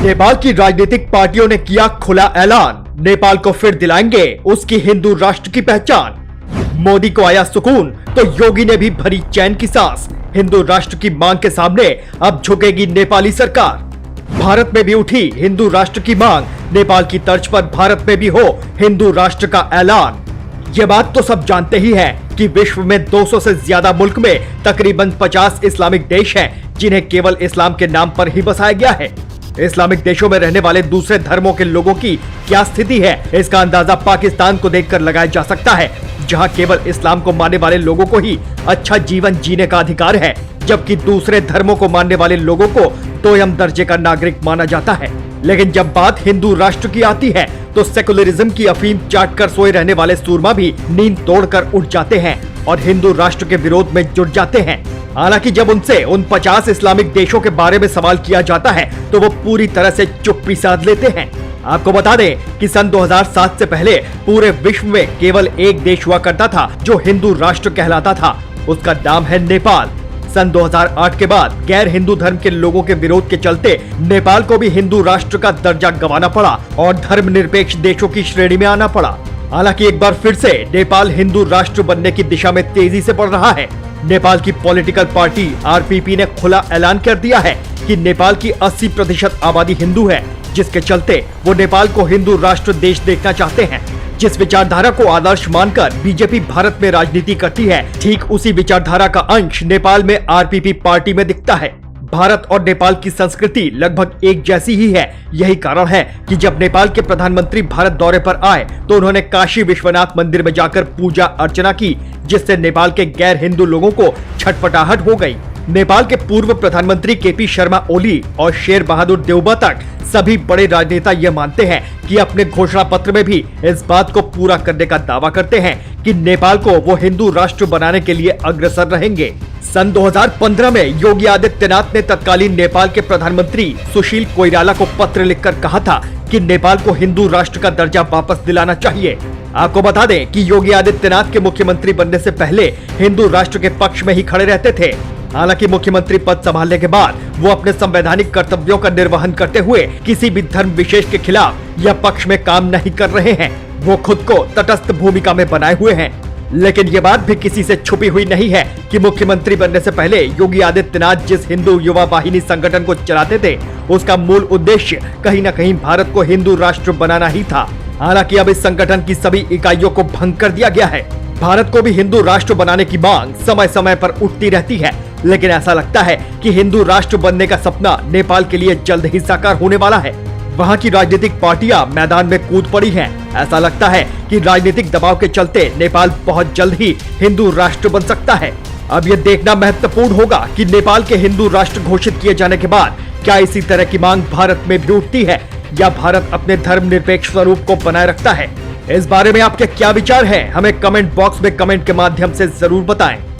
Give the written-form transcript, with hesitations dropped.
नेपाल की राजनीतिक पार्टियों ने किया खुला ऐलान, नेपाल को फिर दिलाएंगे उसकी हिंदू राष्ट्र की पहचान। मोदी को आया सुकून तो योगी ने भी भरी चैन की सांस। हिंदू राष्ट्र की मांग के सामने अब झुकेगी नेपाली सरकार। भारत में भी उठी हिंदू राष्ट्र की मांग, नेपाल की तर्ज पर भारत में भी हो हिंदू राष्ट्र का ऐलान। ये बात तो सब जानते ही हैं कि विश्व में 200 से ज्यादा मुल्क में तकरीबन 50 इस्लामिक देश हैं जिन्हें केवल इस्लाम के नाम पर ही बसाया गया है। इस्लामिक देशों में रहने वाले दूसरे धर्मों के लोगों की क्या स्थिति है, इसका अंदाजा पाकिस्तान को देखकर लगाया जा सकता है, जहां केवल इस्लाम को मानने वाले लोगों को ही अच्छा जीवन जीने का अधिकार है, जबकि दूसरे धर्मों को मानने वाले लोगों को दोयम दर्जे का नागरिक माना जाता है। लेकिन जब बात हिंदू राष्ट्र की आती है तो सेकुलरिज्म की अफीम चाटकर सोए रहने वाले सूरमा भी नींद तोड़कर उठ जाते हैं और हिंदू राष्ट्र के विरोध में जुट जाते हैं। हालांकि जब उनसे उन 50 इस्लामिक देशों के बारे में सवाल किया जाता है तो वो पूरी तरह से चुप्पी साध लेते हैं। आपको बता दें कि सन 2007 से पहले पूरे विश्व में केवल एक देश हुआ करता था जो हिंदू राष्ट्र कहलाता था, उसका नाम है नेपाल। सन 2008 के बाद गैर हिंदू धर्म के लोगों के विरोध के चलते नेपाल को भी हिंदू राष्ट्र का दर्जा गंवाना पड़ा और धर्मनिरपेक्ष देशों की श्रेणी में आना पड़ा। हालांकि एक बार फिर से नेपाल हिंदू राष्ट्र बनने की दिशा में तेजी से बढ़ रहा है। नेपाल की पॉलिटिकल पार्टी आरपीपी ने खुला ऐलान कर दिया है कि नेपाल की 80% आबादी हिंदू है, जिसके चलते वो नेपाल को हिंदू राष्ट्र देश देखना चाहते हैं। जिस विचारधारा को आदर्श मानकर बीजेपी भारत में राजनीति करती है, ठीक उसी विचारधारा का अंश नेपाल में आरपीपी पार्टी में दिखता है। भारत और नेपाल की संस्कृति लगभग एक जैसी ही है। यही कारण है कि जब नेपाल के प्रधानमंत्री भारत दौरे पर आए तो उन्होंने काशी विश्वनाथ मंदिर में जाकर पूजा अर्चना की, जिससे नेपाल के गैर हिंदू लोगों को छटपटाहट हो गई। नेपाल के पूर्व प्रधानमंत्री केपी शर्मा ओली और शेर बहादुर देउबा तक सभी बड़े राजनेता यह मानते हैं कि अपने घोषणा पत्र में भी इस बात को पूरा करने का दावा करते हैं कि नेपाल को वो हिंदू राष्ट्र बनाने के लिए अग्रसर रहेंगे। सन 2015 में योगी आदित्यनाथ ने तत्कालीन नेपाल के प्रधानमंत्री सुशील कोइराला को पत्र लिखकर कहा था कि नेपाल को हिंदू राष्ट्र का दर्जा वापस दिलाना चाहिए। आपको बता दें कि योगी आदित्यनाथ के मुख्यमंत्री बनने से पहले हिंदू राष्ट्र के पक्ष में ही खड़े रहते थे। हालांकि मुख्यमंत्री पद संभालने के बाद वो अपने संवैधानिक कर्तव्यों का निर्वहन करते हुए किसी भी धर्म विशेष के खिलाफ या पक्ष में काम नहीं कर रहे हैं। वो खुद को तटस्थ भूमिका में बनाए हुए हैं। लेकिन ये बात भी किसी से छुपी हुई नहीं है कि मुख्यमंत्री बनने से पहले योगी आदित्यनाथ जिस हिंदू युवा वाहिनी संगठन को चलाते थे, उसका मूल उद्देश्य कहीं न कहीं भारत को हिंदू राष्ट्र बनाना ही था। हालांकि अब इस संगठन की सभी इकाइयों को भंग कर दिया गया है। भारत को भी हिंदू राष्ट्र बनाने की मांग समय समय पर उठती रहती है, लेकिन ऐसा लगता है कि हिंदू राष्ट्र बनने का सपना नेपाल के लिए जल्द ही साकार होने वाला है। वहां की राजनीतिक पार्टियां मैदान में कूद पड़ी हैं। ऐसा लगता है कि राजनीतिक दबाव के चलते नेपाल बहुत जल्द ही हिंदू राष्ट्र बन सकता है। अब यह देखना महत्वपूर्ण होगा कि नेपाल के हिंदू राष्ट्र घोषित किए जाने के बाद क्या इसी तरह की मांग भारत में भी उठती है या भारत अपने धर्मनिरपेक्ष स्वरूप को बनाए रखता है। इस बारे में आपके क्या विचार हैं? हमें कमेंट बॉक्स में कमेंट के माध्यम से जरूर बताएं।